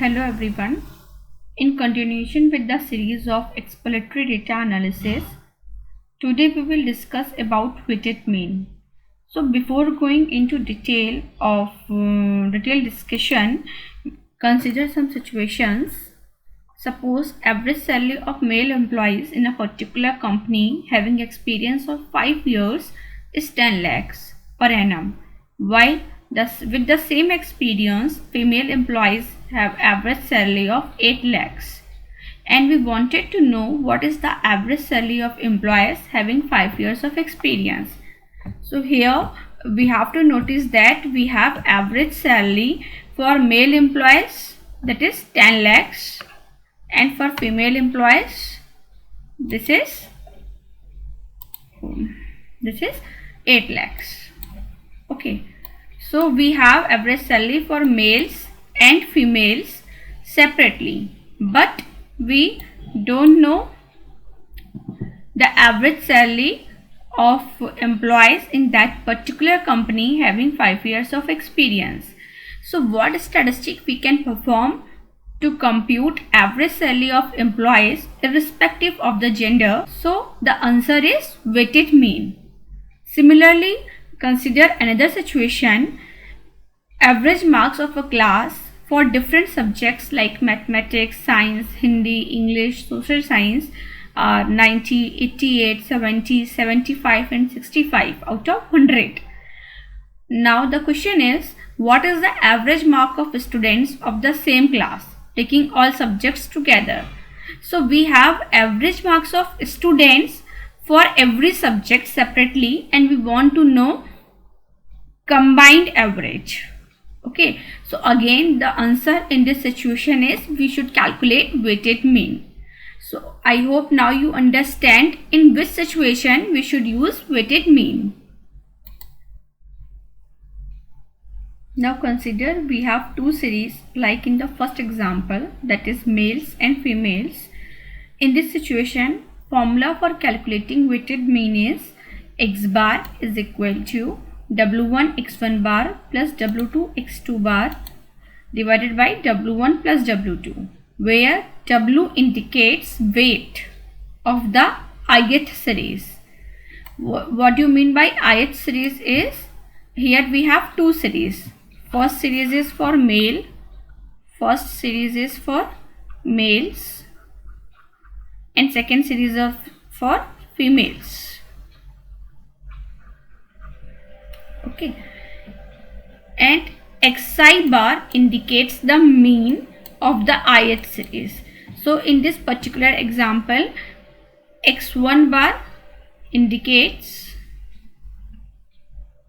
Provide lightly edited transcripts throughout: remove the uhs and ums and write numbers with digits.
Hello everyone. In continuation with the series of exploratory data analysis, today we will discuss about weighted mean. So before going into detailed discussion, consider some situations. Suppose average salary of male employees in a particular company having experience of 5 years is 10 lakhs per annum, while with the same experience female employees have average salary of 8 lakhs, and we wanted to know what is the average salary of employees having 5 years of experience. So here we have to notice that we have average salary for male employees, that is 10 lakhs, and for female employees this is 8 lakhs. Okay, so we have average salary for males and females separately, but we don't know the average salary of employees in that particular company having 5 years of experience. So what statistic we can perform to compute average salary of employees irrespective of the gender? So the answer is weighted mean. Similarly, consider another situation. Average marks of a class for different subjects like mathematics, science, Hindi, English, social science are 90, 88, 70, 75 and 65 out of 100. Now the question is, what is the average mark of students of the same class taking all subjects together? So we have average marks of students for every subject separately, and we want to know combined average. Okay, so again the answer in this situation is we should calculate weighted mean. So I hope now you understand in which situation we should use weighted mean. Now consider we have two series like in the first example, that is males and females. In this situation, formula for calculating weighted mean is x bar is equal to W1 x1 bar plus W2 x2 bar divided by W1 plus W2, where W indicates weight of the ith series. What do you mean by ith series is, here we have two series. First series is for male, first series is for males, and second series is for females. Okay, and xi bar indicates the mean of the ith series. So in this particular example, x1 bar indicates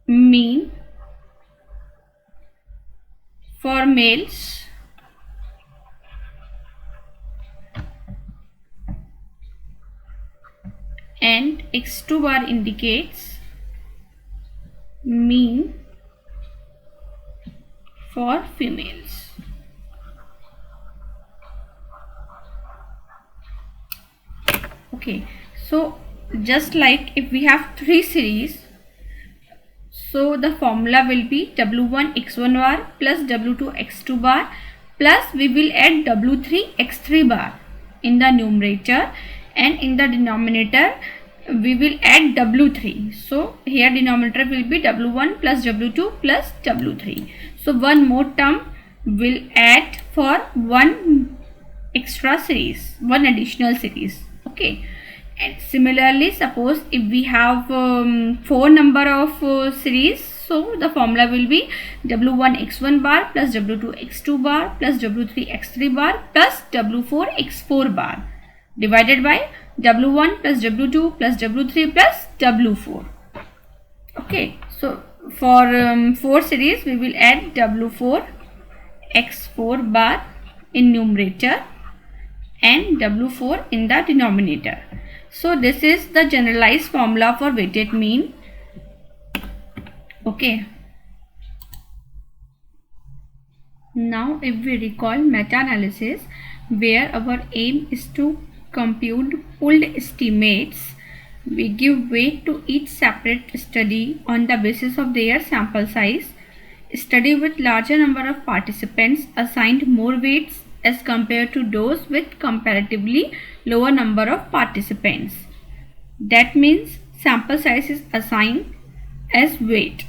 mean for males, and x2 bar indicates mean for females. Okay, so just like if we have three series, so the formula will be W1 x1 bar plus W2 x2 bar plus we will add W3 x3 bar in the numerator, and in the denominator we will add W3. So here denominator will be W1 plus W2 plus W3. So one more term will add for one extra series, one additional series. Okay, and similarly, suppose if we have 4 number of series, so the formula will be W1 x1 bar plus W2 x2 bar plus W3 x3 bar plus W4 x4 bar divided by W1 plus W2 plus W3 plus W4. Okay, so for 4 series we will add W4 x4 bar in numerator and W4 in the denominator. So this is the generalized formula for weighted mean. Okay, now if we recall meta-analysis, where our aim is to compute pooled estimates, we give weight to each separate study on the basis of their sample size. Study with larger number of participants assigned more weights as compared to those with comparatively lower number of participants. That means sample size is assigned as weight.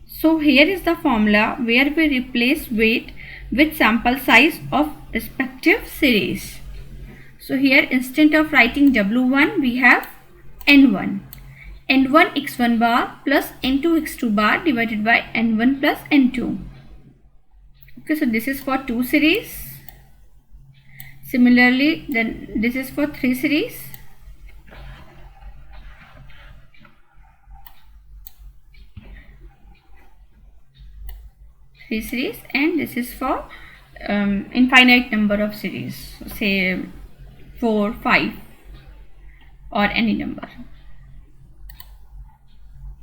So here is the formula where we replace weight with sample size of respective series. So here instead of writing W1 we have N1. N1 x1 bar plus N2 x2 bar divided by N1 plus N2. Okay, so this is for 2 series. Similarly, then this is for 3 series. And this is for infinite number of series, say 4, 5 or any number.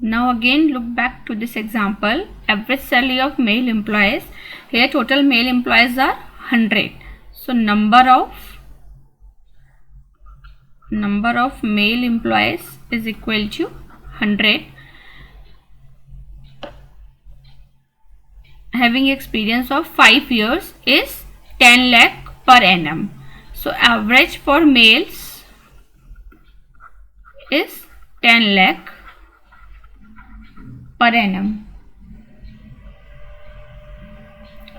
Now again look back to this example. Average salary of male employees. Here total male employees are 100. So number of male employees is equal to 100. Having experience of 5 years is 10 lakh per annum. So average for males is 10 lakh per annum.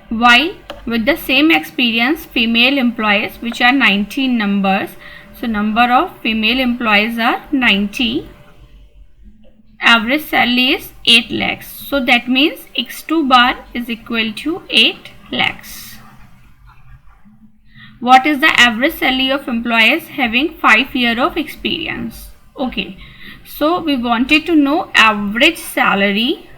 While with the same experience female employees, which are 19 numbers, so number of female employees are 90. Average salary is 8 lakhs. So that means x2 bar is equal to 8 lakhs. What is the average salary of employees having 5 years of experience? Okay, so we wanted to know average salary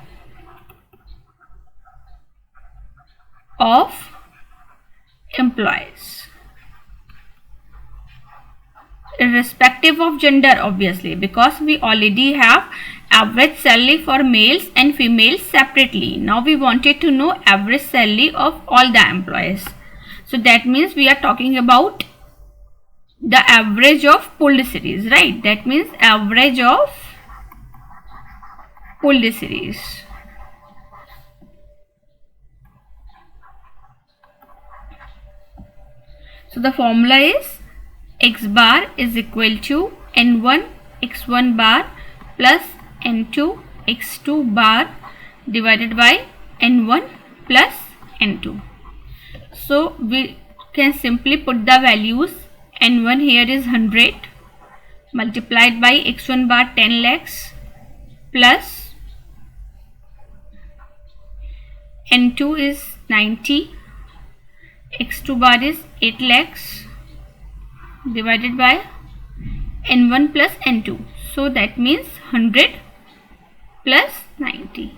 of employees irrespective of gender, obviously, because we already have average salary for males and females separately. Now we wanted to know average salary of all the employees. So that means we are talking about the average of pooled series, right? That means average of pooled series. So the formula is x bar is equal to N1 x1 bar plus N2 x2 bar divided by N1 plus N2. So we can simply put the values. N1 here is 100 multiplied by x1 bar 10 lakhs plus N2 is 90, x2 bar is 8 lakhs divided by N1 plus N2. So that means 100 plus 90,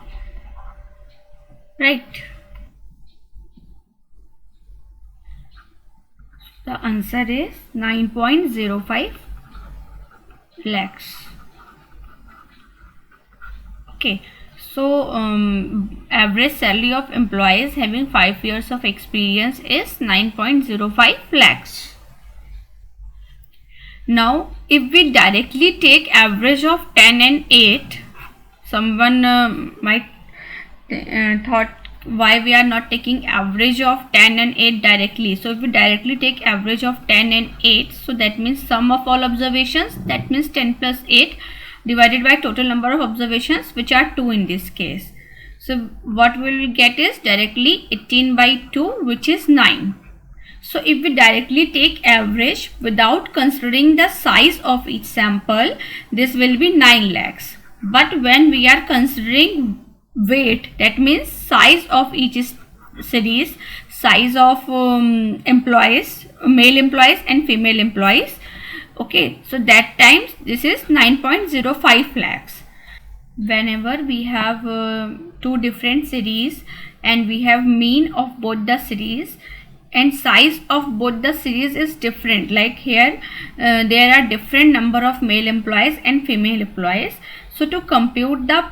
right? The answer is 9.05 lakhs. Okay, so average salary of employees having 5 years of experience is 9.05 lakhs. Now if we directly take average of 10 and 8, someone might thought why we are not taking average of 10 and 8 directly. So if we directly take average of 10 and 8, so that means sum of all observations, that means 10 plus 8 divided by total number of observations, which are 2 in this case. So what we will get is directly 18 by 2, which is 9. So if we directly take average without considering the size of each sample, this will be 9 lakhs. But when we are considering weight, that means size of each series, size of employees, male employees and female employees. Okay, so that times this is 9.05 lakhs. Whenever we have two different series and we have mean of both the series and size of both the series is different, like here there are different number of male employees and female employees. So to compute the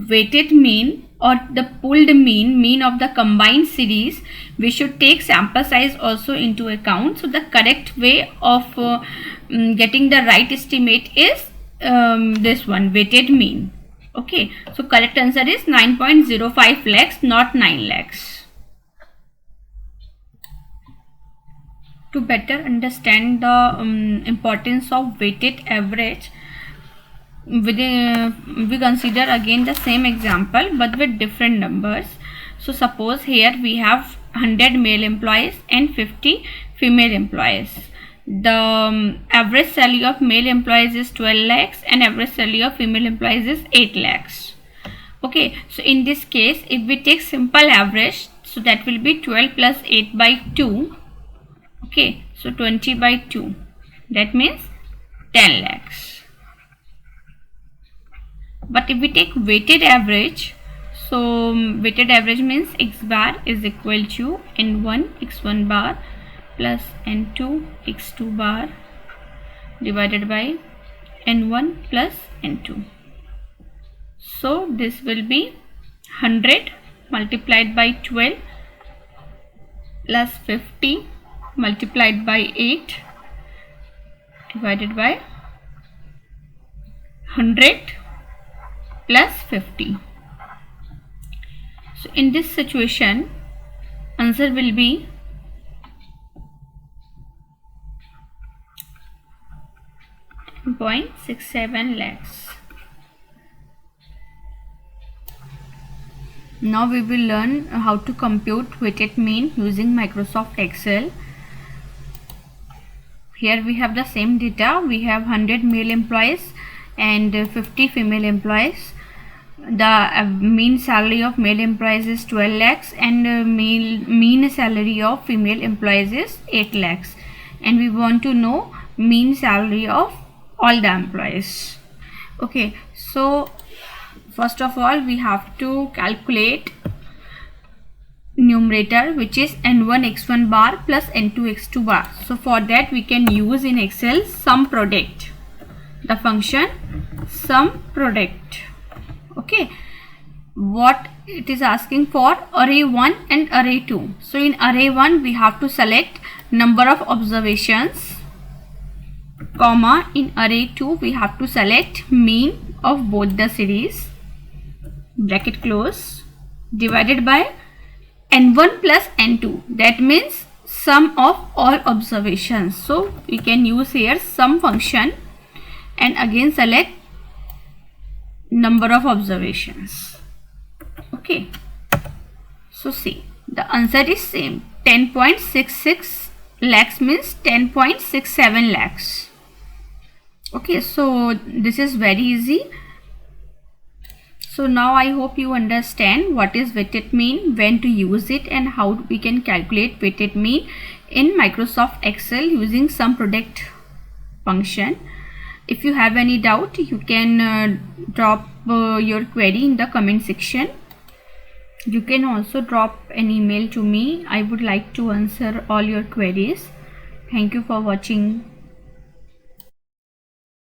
weighted mean or the pooled mean of the combined series, we should take sample size also into account. So the correct way of getting the right estimate is this one, weighted mean. Okay, so correct answer is 9.05 lakhs, not 9 lakhs. To better understand the importance of weighted average, we consider again the same example but with different numbers. So suppose here we have 100 male employees and 50 female employees. The average salary of male employees is 12 lakhs and average salary of female employees is 8 lakhs. Okay, so in this case if we take simple average, so that will be 12 plus 8 by 2. Okay, so 20 by 2, that means 10 lakhs. But if we take weighted average, so weighted average means x bar is equal to n1 x1 bar plus n2 x2 bar divided by n1 plus n2. So this will be 100 multiplied by 12 plus 50 multiplied by 8 divided by 100 plus 50. So in this situation answer will be 0.67 lakhs. Now we will learn how to compute weighted mean using Microsoft Excel. Here we have the same data. We have 100 male employees and 50 female employees. The mean salary of male employees is 12 lakhs and mean salary of female employees is 8 lakhs. And we want to know mean salary of all the employees. Okay, so first of all we have to calculate numerator, which is n1 x1 bar plus n2 x2 bar. So for that we can use in Excel sum product, the function sum product. Okay, what it is asking for array 1 and array 2. So in array 1 we have to select number of observations, comma, in array 2 we have to select mean of both the series, bracket close, divided by n1 plus n2, that means sum of all observations. So we can use here sum function and again select number of observations. Okay, so see the answer is same, 10.66 lakhs means 10.67 lakhs. Okay, so this is very easy. So now I hope you understand what is weighted mean, when to use it, and how we can calculate weighted mean in Microsoft Excel using sum product function. If you have any doubt, you can drop your query in the comment section. You can also drop an email to me. I would like to answer all your queries. Thank you for watching.